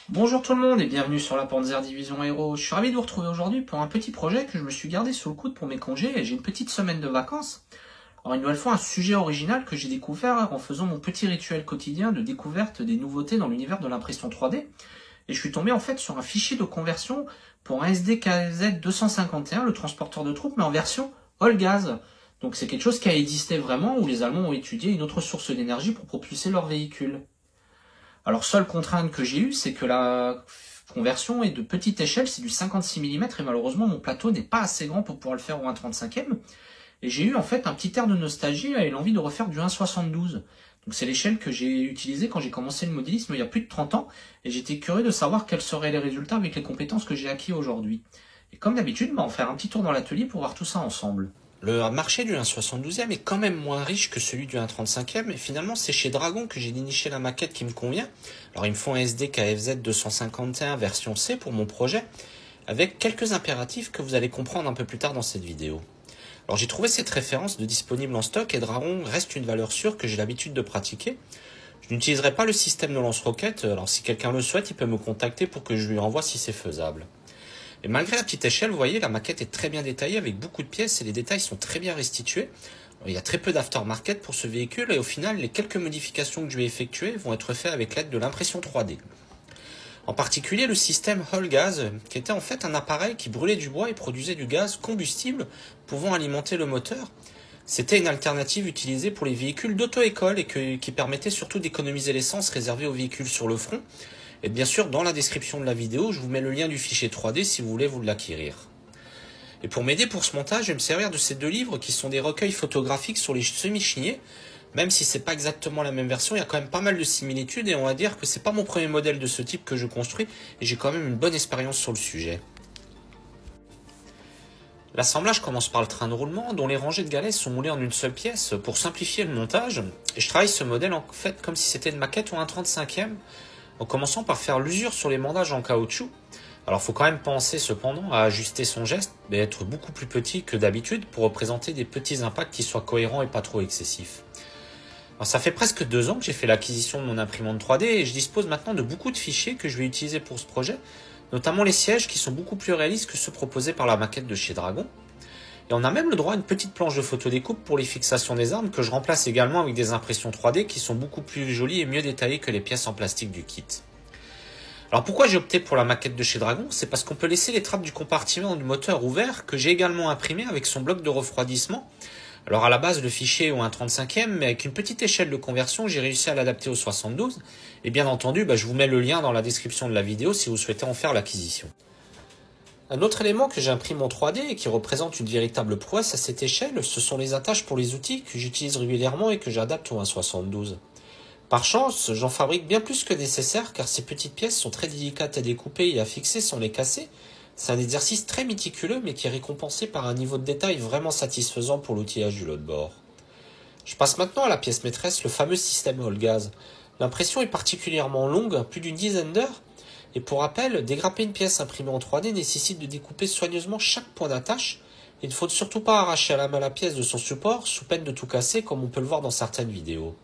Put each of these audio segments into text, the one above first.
Bonjour tout le monde et bienvenue sur la Panzer Division Aero. Je suis ravi de vous retrouver aujourd'hui pour un petit projet que je me suis gardé sous le coude pour mes congés et j'ai une petite semaine de vacances. Alors une nouvelle fois un sujet original que j'ai découvert en faisant mon petit rituel quotidien de découverte des nouveautés dans l'univers de l'impression 3D. Et je suis tombé en fait sur un fichier de conversion pour un SDKZ 251, le transporteur de troupes, mais en version all gaz. Donc c'est quelque chose qui a existé vraiment où les Allemands ont étudié une autre source d'énergie pour propulser leurs véhicules. Alors, seule contrainte que j'ai eue, c'est que la conversion est de petite échelle, c'est du 56 mm, et malheureusement, mon plateau n'est pas assez grand pour pouvoir le faire au 1/35e. Et j'ai eu en fait un petit air de nostalgie et l'envie de refaire du 1/72. Donc c'est l'échelle que j'ai utilisée quand j'ai commencé le modélisme il y a plus de 30 ans, et j'étais curieux de savoir quels seraient les résultats avec les compétences que j'ai acquis aujourd'hui. Et comme d'habitude, on va faire un petit tour dans l'atelier pour voir tout ça ensemble. Le marché du 1/72e est quand même moins riche que celui du 1/35e, et finalement c'est chez Dragon que j'ai déniché la maquette qui me convient. Alors il me faut un SDKFZ 251 version C pour mon projet, avec quelques impératifs que vous allez comprendre un peu plus tard dans cette vidéo. Alors j'ai trouvé cette référence de disponible en stock et Dragon reste une valeur sûre que j'ai l'habitude de pratiquer. Je n'utiliserai pas le système de lance-roquette, alors si quelqu'un le souhaite, il peut me contacter pour que je lui envoie si c'est faisable. Et malgré la petite échelle, vous voyez, la maquette est très bien détaillée avec beaucoup de pièces et les détails sont très bien restitués. Alors, il y a très peu d'aftermarket pour ce véhicule et au final, les quelques modifications que je vais effectuer vont être faites avec l'aide de l'impression 3D. En particulier le système All Gaz, qui était en fait un appareil qui brûlait du bois et produisait du gaz combustible pouvant alimenter le moteur. C'était une alternative utilisée pour les véhicules d'auto-école et qui permettait surtout d'économiser l'essence réservée aux véhicules sur le front. Et bien sûr, dans la description de la vidéo, je vous mets le lien du fichier 3D si vous voulez vous l'acquérir. Et pour m'aider pour ce montage, je vais me servir de ces deux livres qui sont des recueils photographiques sur les semi-chignés. Même si c'est pas exactement la même version, il y a quand même pas mal de similitudes et on va dire que c'est pas mon premier modèle de ce type que je construis et j'ai quand même une bonne expérience sur le sujet. L'assemblage commence par le train de roulement dont les rangées de galets sont moulées en une seule pièce pour simplifier le montage. Et je travaille ce modèle en fait comme si c'était une maquette ou un 35e. En commençant par faire l'usure sur les bandages en caoutchouc. Alors il faut quand même penser cependant à ajuster son geste et être beaucoup plus petit que d'habitude pour représenter des petits impacts qui soient cohérents et pas trop excessifs. Alors ça fait presque 2 ans que j'ai fait l'acquisition de mon imprimante 3D et je dispose maintenant de beaucoup de fichiers que je vais utiliser pour ce projet, notamment les sièges qui sont beaucoup plus réalistes que ceux proposés par la maquette de chez Dragon. Et on a même le droit à une petite planche de photodécoupe pour les fixations des armes que je remplace également avec des impressions 3D qui sont beaucoup plus jolies et mieux détaillées que les pièces en plastique du kit. Alors pourquoi j'ai opté pour la maquette de chez Dragon? C'est parce qu'on peut laisser les trappes du compartiment du moteur ouvert que j'ai également imprimé avec son bloc de refroidissement. Alors à la base le fichier est au 1/35e mais avec une petite échelle de conversion j'ai réussi à l'adapter au 72 et bien entendu je vous mets le lien dans la description de la vidéo si vous souhaitez en faire l'acquisition. Un autre élément que j'imprime en 3D et qui représente une véritable prouesse à cette échelle, ce sont les attaches pour les outils que j'utilise régulièrement et que j'adapte au 1/72. Par chance, j'en fabrique bien plus que nécessaire car ces petites pièces sont très délicates à découper et à fixer sans les casser. C'est un exercice très méticuleux mais qui est récompensé par un niveau de détail vraiment satisfaisant pour l'outillage du lot de bord. Je passe maintenant à la pièce maîtresse, le fameux système All Gaz. L'impression est particulièrement longue, plus d'une dizaine d'heures. Et pour rappel, dégrapper une pièce imprimée en 3D nécessite de découper soigneusement chaque point d'attache. Il ne faut surtout pas arracher à la main la pièce de son support, sous peine de tout casser comme on peut le voir dans certaines vidéos.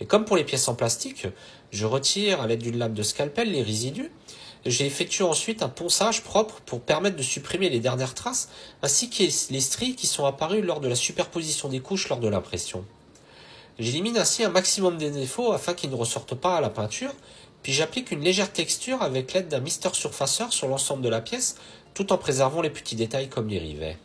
Et comme pour les pièces en plastique, je retire à l'aide d'une lame de scalpel les résidus. J'ai effectué ensuite un ponçage propre pour permettre de supprimer les dernières traces, ainsi que les stries qui sont apparues lors de la superposition des couches lors de l'impression. J'élimine ainsi un maximum des défauts afin qu'ils ne ressortent pas à la peinture, puis j'applique une légère texture avec l'aide d'un mister surfaceur sur l'ensemble de la pièce, tout en préservant les petits détails comme les rivets.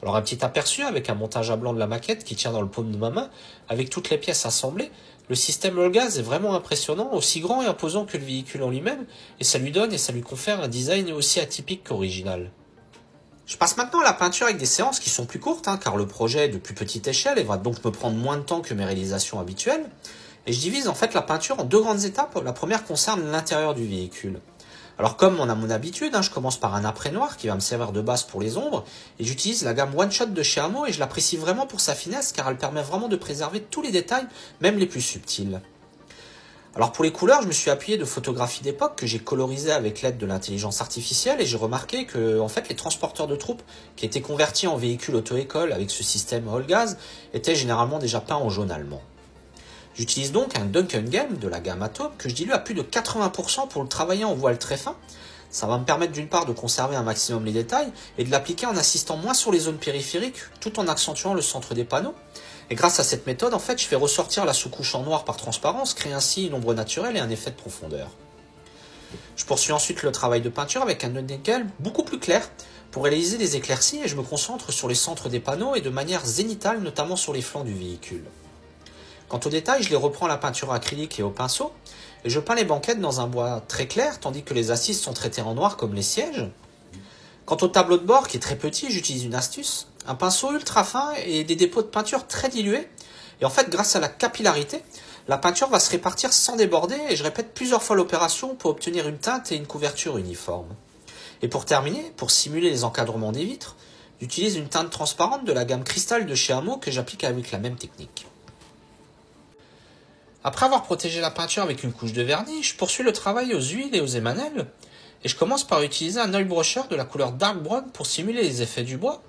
Alors un petit aperçu avec un montage à blanc de la maquette qui tient dans le paume de ma main, avec toutes les pièces assemblées. Le système All Gaz est vraiment impressionnant, aussi grand et imposant que le véhicule en lui-même, et ça lui confère un design aussi atypique qu'original. Je passe maintenant à la peinture avec des séances qui sont plus courtes, car le projet est de plus petite échelle et va donc me prendre moins de temps que mes réalisations habituelles. Et je divise en fait la peinture en 2 grandes étapes. La première concerne l'intérieur du véhicule. Alors comme on a mon habitude, je commence par un après noir qui va me servir de base pour les ombres et j'utilise la gamme One Shot de chez Hamo et je l'apprécie vraiment pour sa finesse car elle permet vraiment de préserver tous les détails, même les plus subtils. Alors pour les couleurs, je me suis appuyé de photographies d'époque que j'ai colorisées avec l'aide de l'intelligence artificielle et j'ai remarqué que en fait les transporteurs de troupes qui étaient convertis en véhicules auto-école avec ce système All Gaz étaient généralement déjà peints en jaune allemand. J'utilise donc un Duncan Gelb de la gamme Atom que je dilue à plus de 80% pour le travailler en voile très fin. Ça va me permettre d'une part de conserver un maximum les détails et de l'appliquer en insistant moins sur les zones périphériques tout en accentuant le centre des panneaux. Et grâce à cette méthode, en fait, je fais ressortir la sous-couche en noir par transparence, créer ainsi une ombre naturelle et un effet de profondeur. Je poursuis ensuite le travail de peinture avec un Duncan Gelb beaucoup plus clair pour réaliser des éclaircies et je me concentre sur les centres des panneaux et de manière zénitale, notamment sur les flancs du véhicule. Quant aux détails, je les reprends à la peinture acrylique et au pinceau, et je peins les banquettes dans un bois très clair, tandis que les assises sont traitées en noir comme les sièges. Quant au tableau de bord, qui est très petit, j'utilise une astuce, un pinceau ultra fin et des dépôts de peinture très dilués. Et en fait, grâce à la capillarité, la peinture va se répartir sans déborder, et je répète plusieurs fois l'opération pour obtenir une teinte et une couverture uniforme. Et pour terminer, pour simuler les encadrements des vitres, j'utilise une teinte transparente de la gamme Cristal de chez Hamo que j'applique avec la même technique. Après avoir protégé la peinture avec une couche de vernis, je poursuis le travail aux huiles et aux émanelles, et je commence par utiliser un oil brusher de la couleur Dark Brown pour simuler les effets du bois.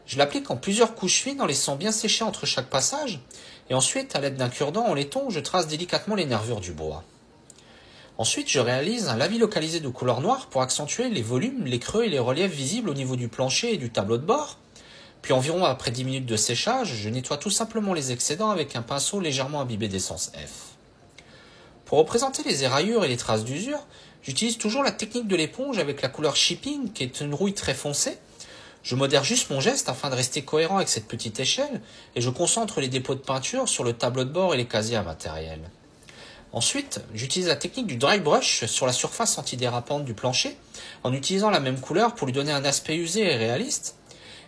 Je l'applique en plusieurs couches fines en laissant bien sécher entre chaque passage, et ensuite, à l'aide d'un cure-dent en laiton, je trace délicatement les nervures du bois. Ensuite, je réalise un lavis localisé de couleur noire pour accentuer les volumes, les creux et les reliefs visibles au niveau du plancher et du tableau de bord. Puis environ après 10 minutes de séchage, je nettoie tout simplement les excédents avec un pinceau légèrement imbibé d'essence F. Pour représenter les éraillures et les traces d'usure, j'utilise toujours la technique de l'éponge avec la couleur Shipping qui est une rouille très foncée. Je modère juste mon geste afin de rester cohérent avec cette petite échelle et je concentre les dépôts de peinture sur le tableau de bord et les casiers à matériel. Ensuite, j'utilise la technique du dry brush sur la surface antidérapante du plancher en utilisant la même couleur pour lui donner un aspect usé et réaliste.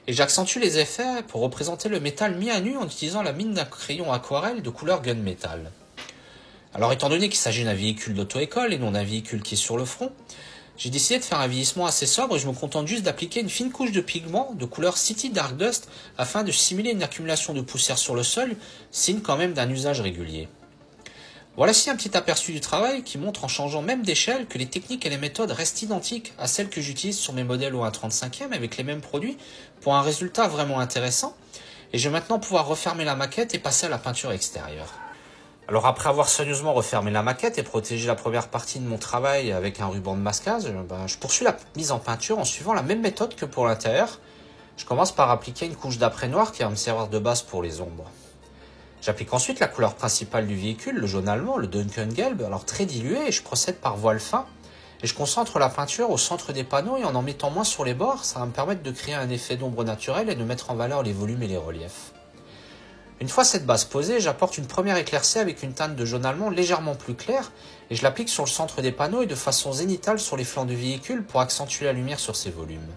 Et j'accentue les effets pour représenter le métal mis à nu en utilisant la mine d'un crayon aquarelle de couleur gunmetal. Alors étant donné qu'il s'agit d'un véhicule d'auto-école et non d'un véhicule qui est sur le front, j'ai décidé de faire un vieillissement assez sobre et je me contente juste d'appliquer une fine couche de pigment de couleur City Dark Dust afin de simuler une accumulation de poussière sur le sol, signe quand même d'un usage régulier. Voilà ici un petit aperçu du travail qui montre en changeant même d'échelle que les techniques et les méthodes restent identiques à celles que j'utilise sur mes modèles au 1/35e avec les mêmes produits pour un résultat vraiment intéressant. Et je vais maintenant pouvoir refermer la maquette et passer à la peinture extérieure. Alors après avoir soigneusement refermé la maquette et protégé la première partie de mon travail avec un ruban de masquage, je poursuis la mise en peinture en suivant la même méthode que pour l'intérieur. Je commence par appliquer une couche d'après noir qui va me servir de base pour les ombres. J'applique ensuite la couleur principale du véhicule, le jaune allemand, le Duncan Gelb, alors très dilué, et je procède par voile fin. Et je concentre la peinture au centre des panneaux et en mettant moins sur les bords, ça va me permettre de créer un effet d'ombre naturel et de mettre en valeur les volumes et les reliefs. Une fois cette base posée, j'apporte une première éclaircie avec une teinte de jaune allemand légèrement plus claire et je l'applique sur le centre des panneaux et de façon zénitale sur les flancs du véhicule pour accentuer la lumière sur ces volumes.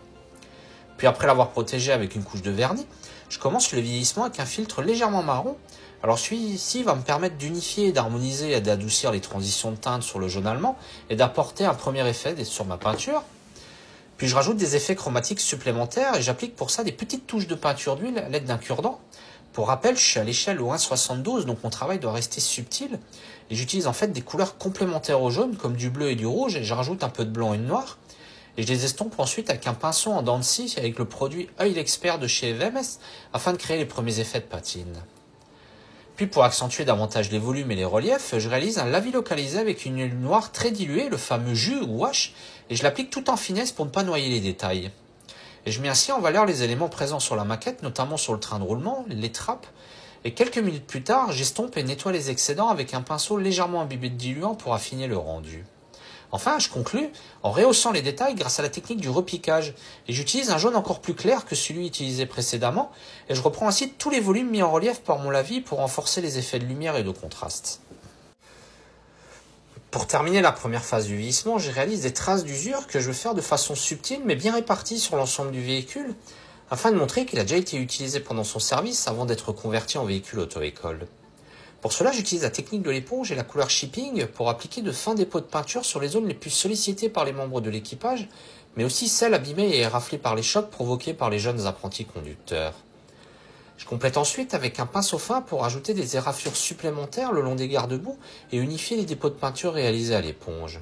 Puis après l'avoir protégé avec une couche de vernis, je commence le vieillissement avec un filtre légèrement marron. Alors celui-ci va me permettre d'unifier, d'harmoniser et d'adoucir les transitions de teinte sur le jaune allemand et d'apporter un premier effet sur ma peinture. Puis je rajoute des effets chromatiques supplémentaires et j'applique pour ça des petites touches de peinture d'huile à l'aide d'un cure-dent. Pour rappel, je suis à l'échelle au 1,72, donc mon travail doit rester subtil. Et j'utilise en fait des couleurs complémentaires au jaune, comme du bleu et du rouge, et je rajoute un peu de blanc et de noir. Et je les estompe ensuite avec un pinceau en dents de scie avec le produit Oil Expert de chez VMS, afin de créer les premiers effets de patine. Puis pour accentuer davantage les volumes et les reliefs, je réalise un lavis localisé avec une huile noire très diluée, le fameux jus ou wash, et je l'applique tout en finesse pour ne pas noyer les détails. Et je mets ainsi en valeur les éléments présents sur la maquette, notamment sur le train de roulement, les trappes, et quelques minutes plus tard, j'estompe et nettoie les excédents avec un pinceau légèrement imbibé de diluant pour affiner le rendu. Enfin, je conclus en rehaussant les détails grâce à la technique du repiquage, et j'utilise un jaune encore plus clair que celui utilisé précédemment, et je reprends ainsi tous les volumes mis en relief par mon lavis pour renforcer les effets de lumière et de contraste. Pour terminer la première phase du vieillissement, je réalise des traces d'usure que je veux faire de façon subtile mais bien répartie sur l'ensemble du véhicule, afin de montrer qu'il a déjà été utilisé pendant son service avant d'être converti en véhicule auto-école. Pour cela, j'utilise la technique de l'éponge et la couleur Shipping pour appliquer de fins dépôts de peinture sur les zones les plus sollicitées par les membres de l'équipage, mais aussi celles abîmées et éraflées par les chocs provoqués par les jeunes apprentis conducteurs. Je complète ensuite avec un pinceau fin pour ajouter des éraflures supplémentaires le long des garde-boue et unifier les dépôts de peinture réalisés à l'éponge.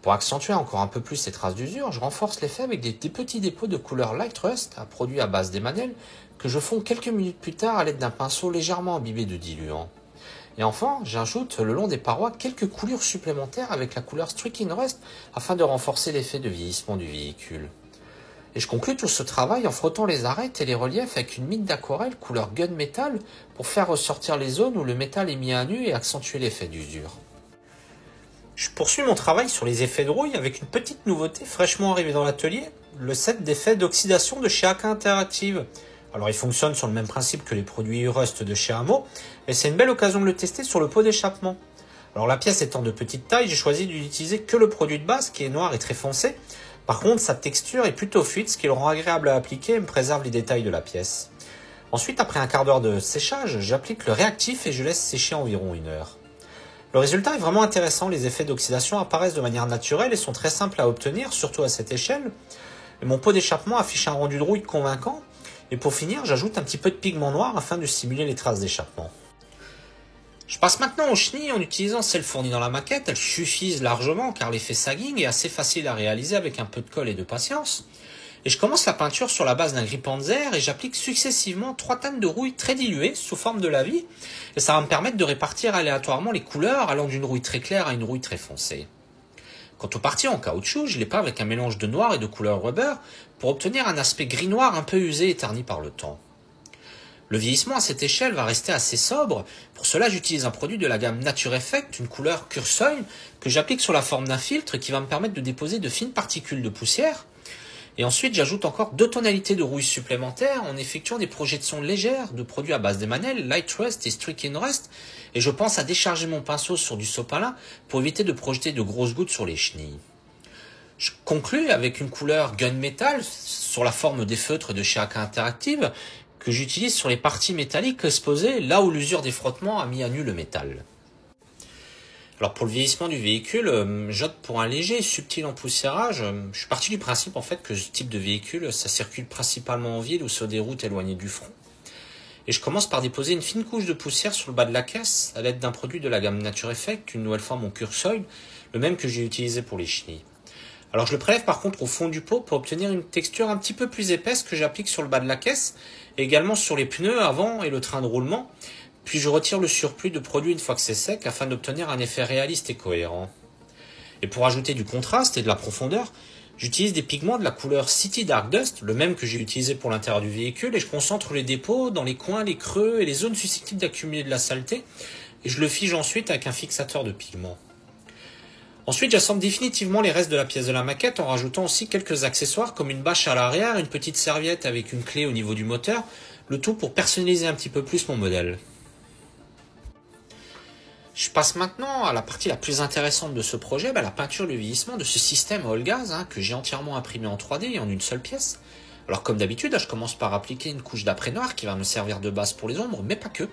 Pour accentuer encore un peu plus ces traces d'usure, je renforce l'effet avec des petits dépôts de couleur Light Rust, un produit à base d'émanel, que je fonds quelques minutes plus tard à l'aide d'un pinceau légèrement imbibé de diluant. Et enfin, j'ajoute le long des parois quelques coulures supplémentaires avec la couleur Striking Rust afin de renforcer l'effet de vieillissement du véhicule. Et je conclus tout ce travail en frottant les arêtes et les reliefs avec une mine d'aquarelle couleur gunmetal pour faire ressortir les zones où le métal est mis à nu et accentuer l'effet d'usure. Je poursuis mon travail sur les effets de rouille avec une petite nouveauté fraîchement arrivée dans l'atelier, le set d'effets d'oxydation de chez AK Interactive. Alors il fonctionne sur le même principe que les produits Rust de chez Hamo, et c'est une belle occasion de le tester sur le pot d'échappement. Alors la pièce étant de petite taille, j'ai choisi d'utiliser que le produit de base qui est noir et très foncé. Par contre, sa texture est plutôt fluide, ce qui le rend agréable à appliquer et me préserve les détails de la pièce. Ensuite, après un quart d'heure de séchage, j'applique le réactif et je laisse sécher environ 1 heure. Le résultat est vraiment intéressant, les effets d'oxydation apparaissent de manière naturelle et sont très simples à obtenir, surtout à cette échelle. Et mon pot d'échappement affiche un rendu de rouille convaincant. Et pour finir, j'ajoute un petit peu de pigment noir afin de simuler les traces d'échappement. Je passe maintenant aux chenilles en utilisant celles fournies dans la maquette. Elles suffisent largement car l'effet sagging est assez facile à réaliser avec un peu de colle et de patience. Et je commence la peinture sur la base d'un gris panzer et j'applique successivement 3 tannes de rouille très diluées sous forme de lavis. Et ça va me permettre de répartir aléatoirement les couleurs allant d'une rouille très claire à une rouille très foncée. Quant aux parties en caoutchouc, je les peins avec un mélange de noir et de couleur rubber pour obtenir un aspect gris-noir un peu usé et terni par le temps. Le vieillissement à cette échelle va rester assez sobre. Pour cela, j'utilise un produit de la gamme Nature Effect, une couleur Cursoil, que j'applique sur la forme d'un filtre qui va me permettre de déposer de fines particules de poussière. Et ensuite, j'ajoute encore 2 tonalités de rouille supplémentaires en effectuant des projections légères de produits à base d'émanel, Light Rust et Striking Rust. Et je pense à décharger mon pinceau sur du sopalin pour éviter de projeter de grosses gouttes sur les chenilles. Je conclus avec une couleur gunmetal sur la forme des feutres de chez AK Interactive que j'utilise sur les parties métalliques exposées là où l'usure des frottements a mis à nu le métal. Alors pour le vieillissement du véhicule, j'opte pour un léger et subtil empoussiérage. Je suis parti du principe en fait que ce type de véhicule, ça circule principalement en ville ou sur des routes éloignées du front. Et je commence par déposer une fine couche de poussière sur le bas de la caisse à l'aide d'un produit de la gamme Nature Effect, une nouvelle fois mon Cursoil, le même que j'ai utilisé pour les chenilles. Alors je le prélève par contre au fond du pot pour obtenir une texture un petit peu plus épaisse que j'applique sur le bas de la caisse, et également sur les pneus avant et le train de roulement. Puis je retire le surplus de produit une fois que c'est sec afin d'obtenir un effet réaliste et cohérent. Et pour ajouter du contraste et de la profondeur, j'utilise des pigments de la couleur City Dark Dust, le même que j'ai utilisé pour l'intérieur du véhicule, et je concentre les dépôts dans les coins, les creux et les zones susceptibles d'accumuler de la saleté, et je le fige ensuite avec un fixateur de pigments. Ensuite, j'assemble définitivement les restes de la pièce de la maquette en rajoutant aussi quelques accessoires comme une bâche à l'arrière, une petite serviette avec une clé au niveau du moteur, le tout pour personnaliser un petit peu plus mon modèle. Je passe maintenant à la partie la plus intéressante de ce projet, la peinture et le vieillissement de ce système all gaz que j'ai entièrement imprimé en 3D et en une seule pièce. Alors comme d'habitude, je commence par appliquer une couche d'après noir qui va me servir de base pour les ombres, mais pas que.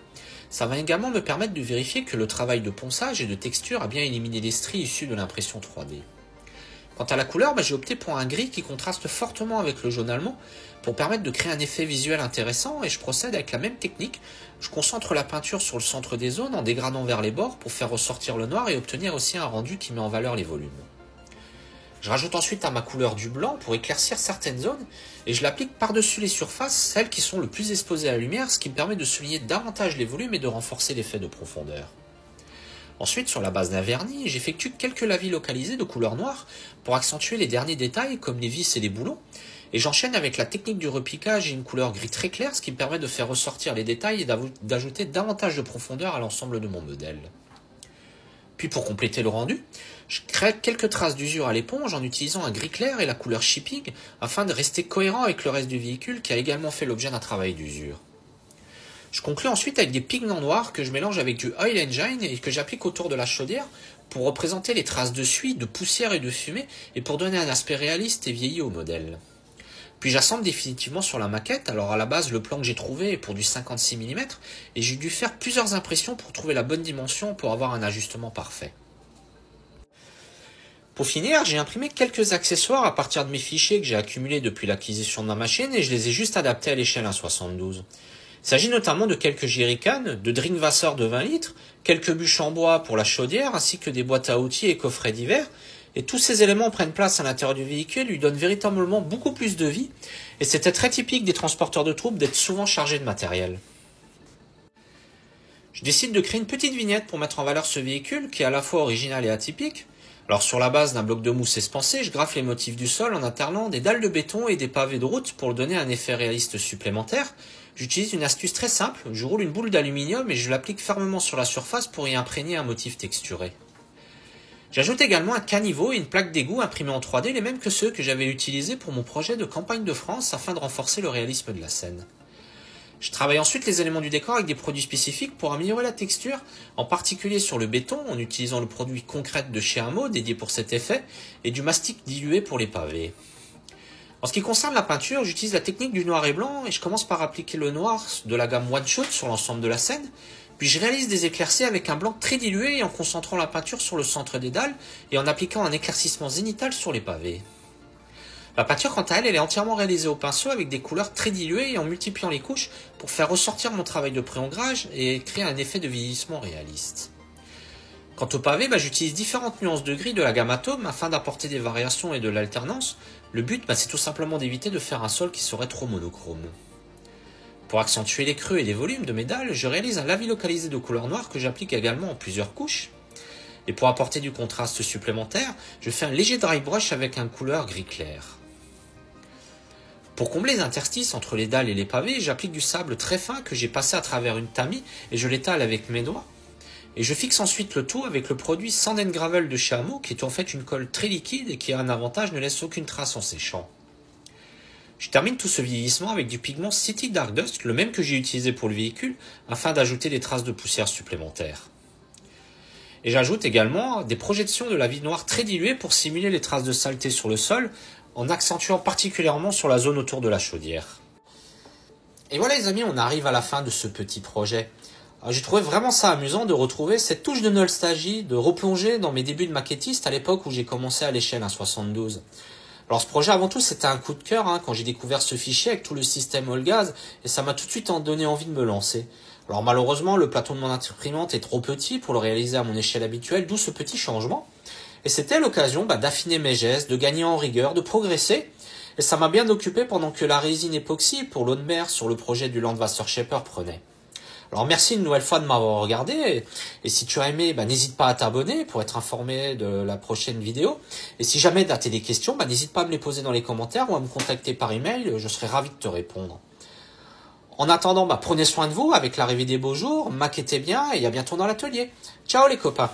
Ça va également me permettre de vérifier que le travail de ponçage et de texture a bien éliminé les stries issues de l'impression 3D. Quant à la couleur, j'ai opté pour un gris qui contraste fortement avec le jaune allemand pour permettre de créer un effet visuel intéressant et je procède avec la même technique. Je concentre la peinture sur le centre des zones en dégradant vers les bords pour faire ressortir le noir et obtenir aussi un rendu qui met en valeur les volumes. Je rajoute ensuite à ma couleur du blanc pour éclaircir certaines zones et je l'applique par-dessus les surfaces, celles qui sont le plus exposées à la lumière, ce qui me permet de souligner davantage les volumes et de renforcer l'effet de profondeur. Ensuite, sur la base d'un vernis, j'effectue quelques lavis localisés de couleur noire pour accentuer les derniers détails comme les vis et les boulons. Et j'enchaîne avec la technique du repiquage et une couleur gris très claire, ce qui me permet de faire ressortir les détails et d'ajouter davantage de profondeur à l'ensemble de mon modèle. Puis pour compléter le rendu, je crée quelques traces d'usure à l'éponge en utilisant un gris clair et la couleur shipping afin de rester cohérent avec le reste du véhicule qui a également fait l'objet d'un travail d'usure. Je conclue ensuite avec des pigments noirs que je mélange avec du oil engine et que j'applique autour de la chaudière pour représenter les traces de suie, de poussière et de fumée et pour donner un aspect réaliste et vieilli au modèle. Puis j'assemble définitivement sur la maquette. Alors à la base, le plan que j'ai trouvé est pour du 56 mm et j'ai dû faire plusieurs impressions pour trouver la bonne dimension pour avoir un ajustement parfait. Pour finir, j'ai imprimé quelques accessoires à partir de mes fichiers que j'ai accumulés depuis l'acquisition de ma machine et je les ai juste adaptés à l'échelle 1/72. Il s'agit notamment de quelques jerrycans, de drinkwassers de 20 litres, quelques bûches en bois pour la chaudière ainsi que des boîtes à outils et coffrets divers. Et tous ces éléments prennent place à l'intérieur du véhicule et lui donnent véritablement beaucoup plus de vie. Et c'était très typique des transporteurs de troupes d'être souvent chargés de matériel. Je décide de créer une petite vignette pour mettre en valeur ce véhicule qui est à la fois original et atypique. Alors sur la base d'un bloc de mousse expansé, je graffe les motifs du sol en alternant des dalles de béton et des pavés de route pour donner un effet réaliste supplémentaire. J'utilise une astuce très simple, je roule une boule d'aluminium et je l'applique fermement sur la surface pour y imprégner un motif texturé. J'ajoute également un caniveau et une plaque d'égout imprimés en 3D, les mêmes que ceux que j'avais utilisés pour mon projet de campagne de France afin de renforcer le réalisme de la scène. Je travaille ensuite les éléments du décor avec des produits spécifiques pour améliorer la texture, en particulier sur le béton en utilisant le produit Concrète de chez Hameau dédié pour cet effet et du mastic dilué pour les pavés. En ce qui concerne la peinture, j'utilise la technique du noir et blanc et je commence par appliquer le noir de la gamme One Shot sur l'ensemble de la scène, puis je réalise des éclaircies avec un blanc très dilué et en concentrant la peinture sur le centre des dalles et en appliquant un éclaircissement zénital sur les pavés. La peinture, quant à elle, est entièrement réalisée au pinceau avec des couleurs très diluées et en multipliant les couches pour faire ressortir mon travail de pré-ombrage et créer un effet de vieillissement réaliste. Quant au pavé, j'utilise différentes nuances de gris de la gamme Atome afin d'apporter des variations et de l'alternance. Le but, c'est tout simplement d'éviter de faire un sol qui serait trop monochrome. Pour accentuer les creux et les volumes de mes dalles, je réalise un lavis localisé de couleur noire que j'applique également en plusieurs couches. Et pour apporter du contraste supplémentaire, je fais un léger dry brush avec un couleur gris clair. Pour combler les interstices entre les dalles et les pavés, j'applique du sable très fin que j'ai passé à travers une tamis et je l'étale avec mes doigts. Et je fixe ensuite le tout avec le produit Sand & Gravel de chez Hameau, qui est en fait une colle très liquide et qui a un avantage, ne laisse aucune trace en séchant. Je termine tout ce vieillissement avec du pigment City Dark Dust, le même que j'ai utilisé pour le véhicule, afin d'ajouter des traces de poussière supplémentaires. Et j'ajoute également des projections de la vie noire très diluées pour simuler les traces de saleté sur le sol, en accentuant particulièrement sur la zone autour de la chaudière. Et voilà les amis, on arrive à la fin de ce petit projet. J'ai trouvé vraiment ça amusant de retrouver cette touche de nostalgie, de replonger dans mes débuts de maquettiste à l'époque où j'ai commencé à l'échelle 1.72. Alors ce projet avant tout c'était un coup de cœur quand j'ai découvert ce fichier avec tout le système all gaz et ça m'a tout de suite donné envie de me lancer. Alors malheureusement le plateau de mon imprimante est trop petit pour le réaliser à mon échelle habituelle, d'où ce petit changement. Et c'était l'occasion d'affiner mes gestes, de gagner en rigueur, de progresser. Et ça m'a bien occupé pendant que la résine époxy pour l'eau de mer sur le projet du Landwasser-Shaper prenait. Alors merci une nouvelle fois de m'avoir regardé. Et si tu as aimé, n'hésite pas à t'abonner pour être informé de la prochaine vidéo. Et si jamais tu as des questions, n'hésite pas à me les poser dans les commentaires ou à me contacter par email. Je serai ravi de te répondre. En attendant, prenez soin de vous avec l'arrivée des beaux jours, maquettez bien et à bientôt dans l'atelier. Ciao les copains!